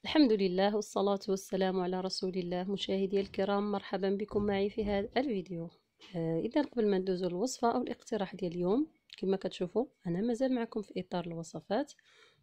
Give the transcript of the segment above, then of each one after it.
الحمد لله والصلاة والسلام على رسول الله. مشاهدي الكرام، مرحبا بكم معي في هذا الفيديو. إذا قبل ما ندوزو الوصفة أو الاقتراح ديال اليوم، كما كتشوفوا أنا مازال معكم في إطار الوصفات،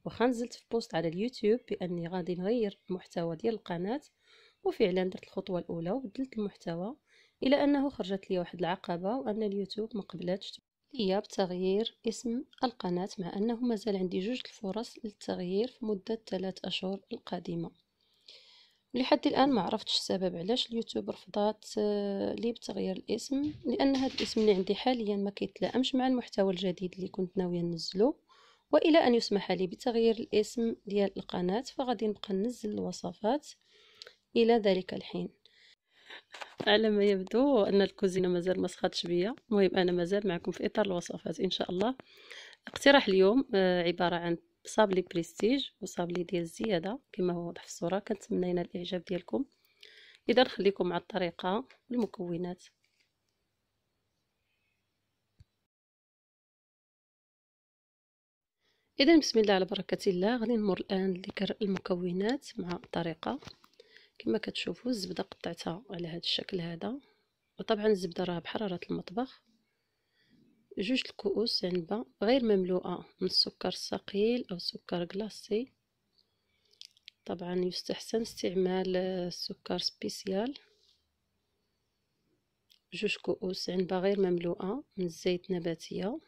وخا نزلت في بوست على اليوتيوب بأني غادي نغير المحتوى ديال القناة، وفعلا درت الخطوة الأولى وبدلت المحتوى، إلى أنه خرجت لي واحد العقبة وأن اليوتيوب ما قبلتش ليا بتغيير اسم القناة، مع أنه مازال عندي جوج الفرص للتغيير في مدة 3 أشهر القادمة. لحد الآن ما عرفتش السبب علاش اليوتيوب رفضات لي بتغيير الاسم، لأن هذا الاسم اللي عندي حاليا ما كيتلائمش مع المحتوى الجديد اللي كنت ناوية ننزله. وإلى أن يسمح لي بتغيير الاسم ديال القناة فغادي نبقى ننزل الوصفات إلى ذلك الحين. على ما يبدو أن الكوزينة مازال ما سخاتش بيا. المهم أنا مازال معكم في إطار الوصفات إن شاء الله. اقتراح اليوم عبارة عن صابلي بريستيج وصابلي ديال الزيادة كما هو واضح في الصورة. كنتمنى ينال الإعجاب ديالكم. إذا نخليكم مع الطريقة والمكونات. إذا بسم الله على بركة الله، غادي نمر الآن لذكر المكونات مع الطريقة. كما كتشوفوا الزبدة قطعتها على هذا الشكل هذا، وطبعا الزبدة راه بحرارة المطبخ. جوج الكؤوس عنبة غير مملوءة من السكر الثقيل أو سكر كلاصي، طبعا يستحسن استعمال السكر سبيسيال. جوج كؤوس عنبة غير مملوءة من الزيت النباتية،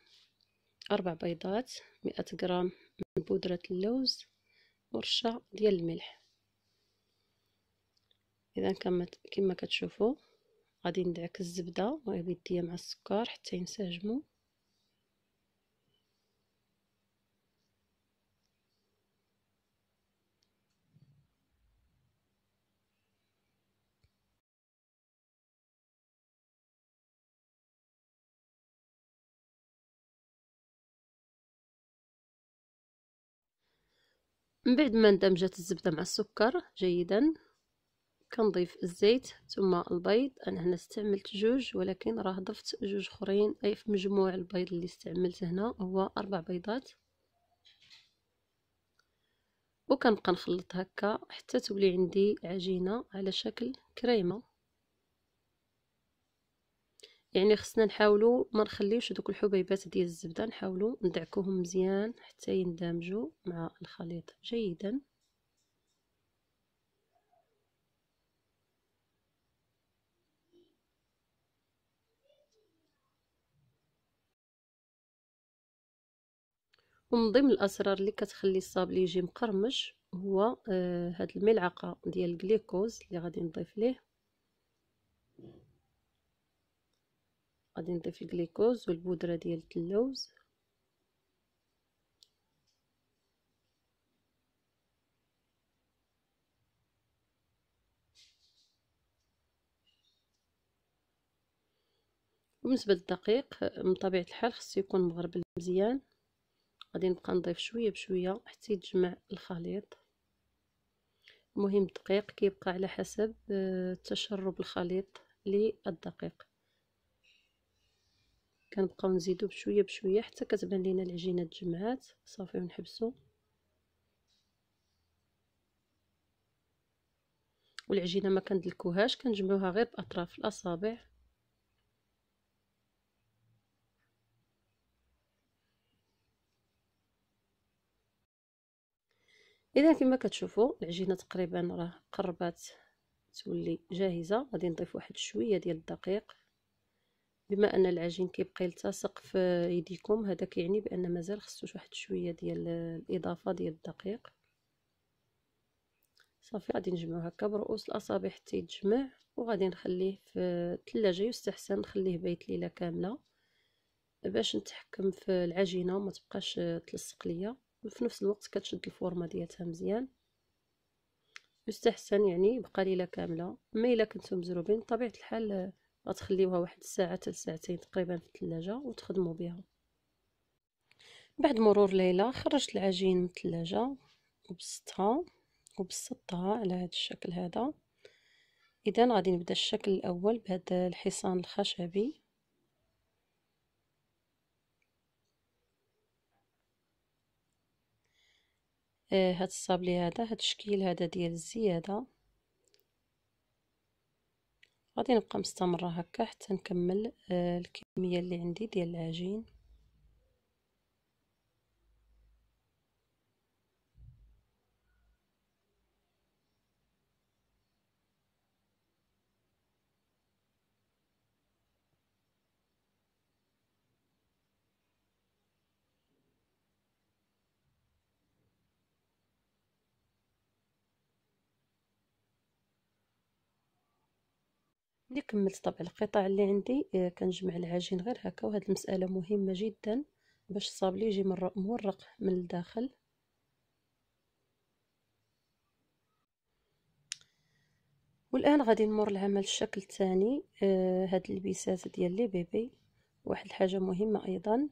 4 بيضات، 100 غرام من بودرة اللوز، ورشة ديال الملح. إذا كما كتشوفوا غادي ندعك الزبدة بيديا مع السكر حتى ينسجموا. من بعد ما اندمجت الزبدة مع السكر جيدا كنضيف الزيت ثم البيض. انا هنا استعملت جوج، ولكن راه ضفت جوج اخرين، اي في مجموع البيض اللي استعملت هنا هو 4 بيضات. وكنبقى نخلط هكا حتى تولي عندي عجينة على شكل كريمة. يعني خصنا نحاولوا ما نخليوش دوك الحبيبات ديال الزبدة، نحاولوا ندعكوهم مزيان حتى يندمجوا مع الخليط جيدا. ومن ضمن الاسرار اللي كتخلي الصابلي يجي مقرمش هو هاد الملعقه ديال الجليكوز اللي غادي نضيف ليه. غادي نضيف الجليكوز والبودره ديال اللوز. وبالنسبه للدقيق من طبيعه الحال خصو يكون مغربل مزيان. غادي نبقى نضيف شويه بشويه حتى يتجمع الخليط. المهم الدقيق كيبقى على حسب تشرب الخليط للدقيق. كنبقاو نزيدو بشويه بشويه حتى كتبان لينا العجينه تجمعات صافي ونحبسو. والعجينه ما كندلكوهاش، كنجمعوها غير باطراف الاصابع. اذا كما كتشوفوا العجينه تقريبا راه قربات تولي جاهزه. غادي نضيف واحد شويه ديال الدقيق. بما ان العجين كيبقى يلتصق في يديكم، هذا كيعني بان مازال خصوش واحد شويه ديال الاضافه ديال الدقيق. صافي غادي نجمعو هكا برؤوس الاصابع حتى يتجمع، وغادي نخليه في الثلاجه. يستحسن نخليه بيت ليله كامله باش نتحكم في العجينه وما تبقاش تلصق ليا، وفي نفس الوقت كتشد الفورمه ديالها مزيان. يستحسن يعني يبقى ليله كامله. اما الا كنتو مزروبين بطبيعه الحال غتخليوها واحد الساعه حتى ساعتين تقريبا في الثلاجه وتخدموا بها. بعد مرور ليله خرجت العجين من الثلاجه وبسطتها على هذا الشكل هذا. اذا غادي نبدا الشكل الاول بهذا الحصان الخشبي. هاد الصابلي هذا، هاد الشكل هذا ديال الزياده غادي نبقى مستمره هكا حتى نكمل الكميه اللي عندي ديال العجين. ملي كملت طبع القطع اللي عندي كنجمع العجين غير هكا، وهاد المساله مهمه جدا باش الصابلي يجي مورق من الداخل. والان غادي نمر لعمل الشكل الثاني. هاد اللبسات ديال لي بيبي، واحد الحاجه مهمه ايضا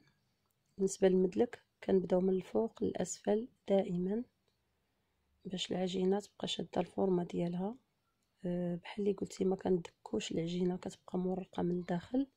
بالنسبه للمدلك، كنبداو من الفوق للاسفل دائما باش العجينه تبقى شاده الفورمه ديالها. بحال اللي قلتي ما كندكوش العجينه كتبقى مورقه من الداخل.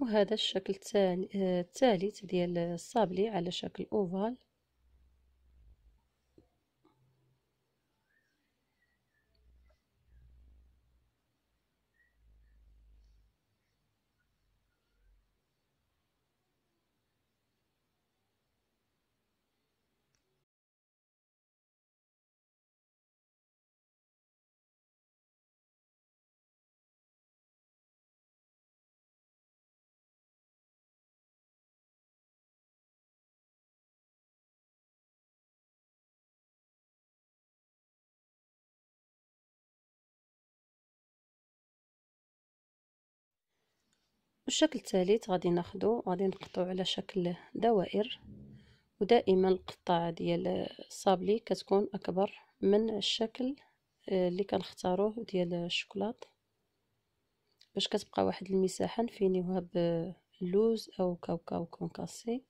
وهذا الشكل الثالث ديال الصابلي على شكل اوفال. والشكل الثالث غادي ناخدو، غادي نقطعو على شكل دوائر. ودائما القطعه ديال الصابلي كتكون اكبر من الشكل اللي كنختاروه ديال الشوكولاط، باش كتبقى واحد المساحه نفينيوها باللوز او كاوكاو كونكاسي.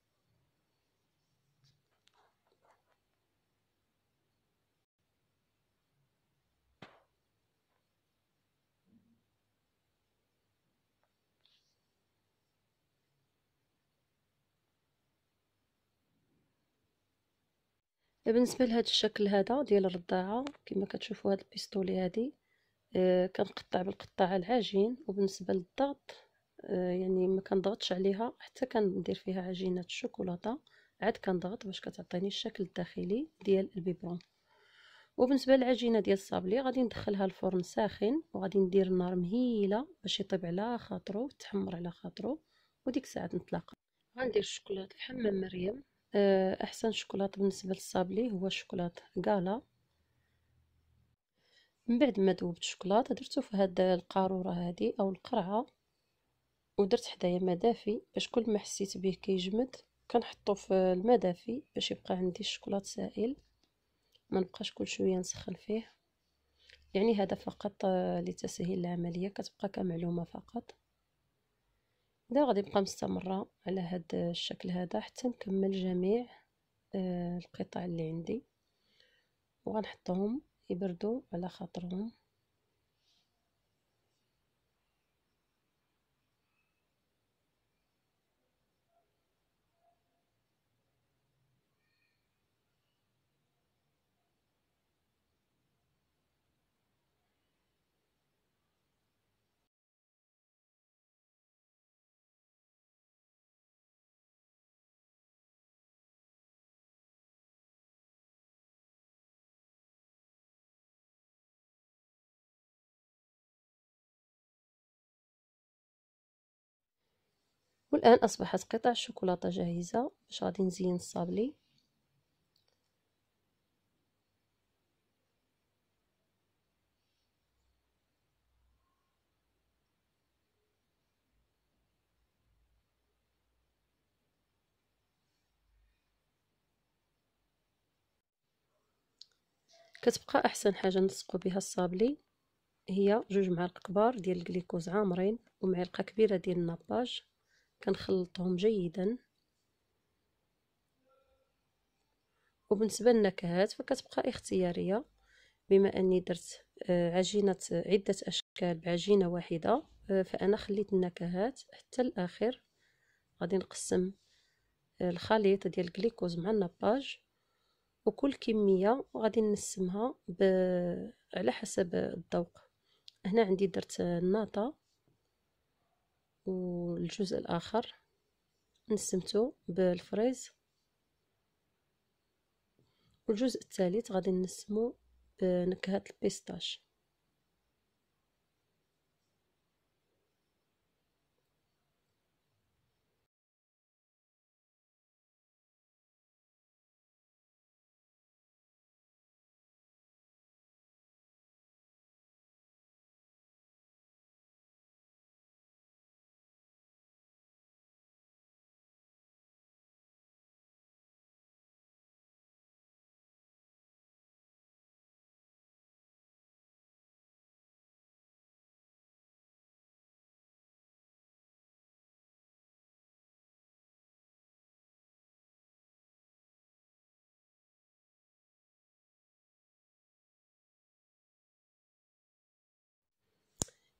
بالنسبه لهذا الشكل هذا ديال الرضاعه، كما كتشوفوا هذا البيستولي هذه كنقطع بالقطاعه العجين. وبالنسبه للضغط يعني ما كنضغطش عليها حتى كندير فيها عجينه الشوكولاته، عاد كنضغط باش كتعطيني الشكل الداخلي ديال البيبرون. وبالنسبه للعجينه ديال الصابلي غادي ندخلها الفرن ساخن، وغادي ندير النار مهيله باش يطيب على خاطرو وتحمر على خاطرو، وديك الساعه نتلاقى. غندير الشوكولاط الحمام مريم. احسن شوكولاط بالنسبه للصابلي هو الشوكولاط كالا. من بعد ما ذوبت الشوكولاط درتو في هاد القاروره هادي او القرعه، ودرت حدايا ما دافي باش كل ما حسيت به كيجمد كنحطو في الماء دافي باش يبقى عندي الشوكولاط سائل، ما نبقاش كل شويه نسخن فيه. يعني هذا فقط لتسهيل العمليه، كتبقى كمعلومه فقط. اذا غادي نبقى مستمره على هذا الشكل هذا حتى نكمل جميع القطع اللي عندي، وغنحطهم يبردوا على خاطرهم. والآن أصبحت قطع الشوكولاتة جاهزة باش غادي نزين الصابلي. كتبقى أحسن حاجة نلصقو بها الصابلي هي 2 معالق كبار ديال الجليكوز عامرين ومعلقة كبيرة ديال الناباج، كنخلطهم جيدا. وبالنسبة للنكهات فكتبقى اختيارية، بما أني درت عجينة عدة أشكال بعجينة واحدة، فأنا خليت النكهات حتى الآخر. غادي نقسم الخليط ديال الجليكوز مع الناباج، وكل كمية غادي نقسمها على حسب الذوق. هنا عندي درت الناطة، والجزء الآخر نسمته بالفريز، والجزء الثالث غادي نسمو بنكهة البيستاش.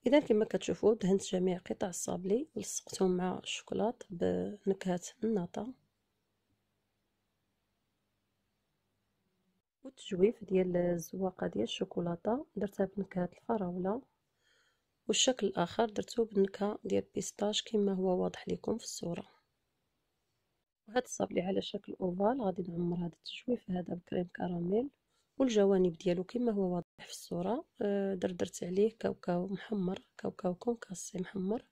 اذا كما كتشوفوا دهنت جميع قطع الصابلي ولصقتهم مع الشوكولات بنكهه الناطه، والتجويف ديال الزواقه ديال الشوكولاته درتها بنكهه الفراوله، والشكل الاخر درته بنكهه ديال البيستاش كما هو واضح لكم في الصوره. وهذا الصابلي على شكل اوفال غادي نعمر هذا التجويف هذا بكريم كراميل، والجوانب ديالو كما هو واضح في الصوره. درت عليه كاوكاو محمر، كاوكاو كونكاسي محمر،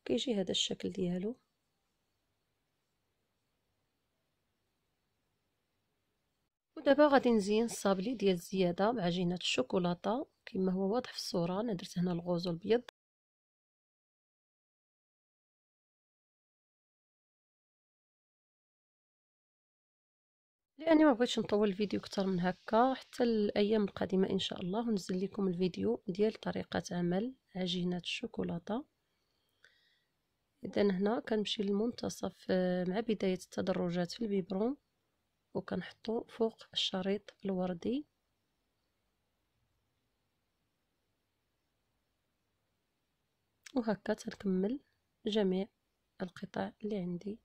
كيجي هذا الشكل ديالو. ودابا غادي نزين الصابلي ديال الزياده بعجينه الشوكولاته كما هو واضح في الصوره. انا درت هنا الغوز الابيض. لاني ما بغيتش نطول الفيديو اكثر من هكا، حتى الايام القادمه ان شاء الله ونزل لكم الفيديو ديال طريقه عمل عجينه الشوكولاته. اذا هنا كنمشي للمنتصف مع بدايه التدرجات في البيبرون، وكنحطو فوق الشريط الوردي، وهكا تنكمل جميع القطع اللي عندي.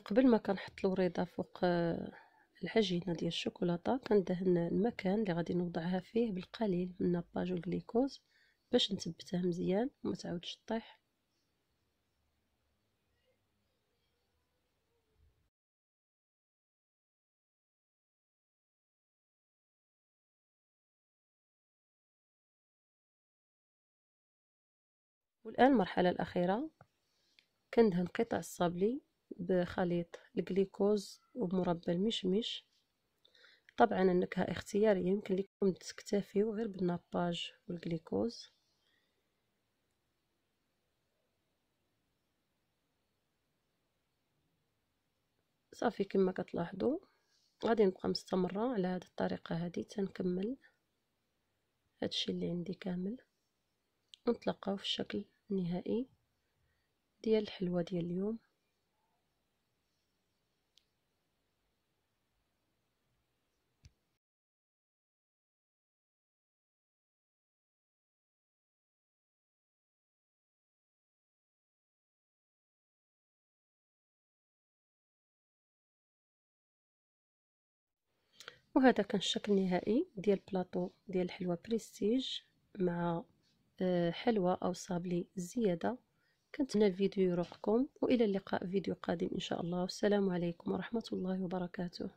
قبل ما كنحط الوريضه فوق العجينه ديال الشوكولاته كندهن المكان اللي غادي نوضعها فيه بالقليل من الناباج والجليكوز باش نثبتها مزيان وما تعاودش طيح. والان المرحله الاخيره كندهن قطع الصابلي بخليط الجليكوز ومربى المشمش. طبعا النكهه اختياريه، يمكن لكم تكتفيو غير بالناباج والجليكوز. صافي كما كتلاحظوا غادي نبقى مستمره على هذه الطريقه هذه تنكمل هادشي اللي عندي كامل، ونتلاقاو في الشكل النهائي ديال الحلوى ديال اليوم. وهذا كان الشكل النهائي ديال بلاطو ديال الحلوى بريستيج مع حلوى او صابلي زياده كنتمنى الفيديو يروقكم، والى اللقاء في فيديو قادم ان شاء الله. والسلام عليكم ورحمة الله وبركاته.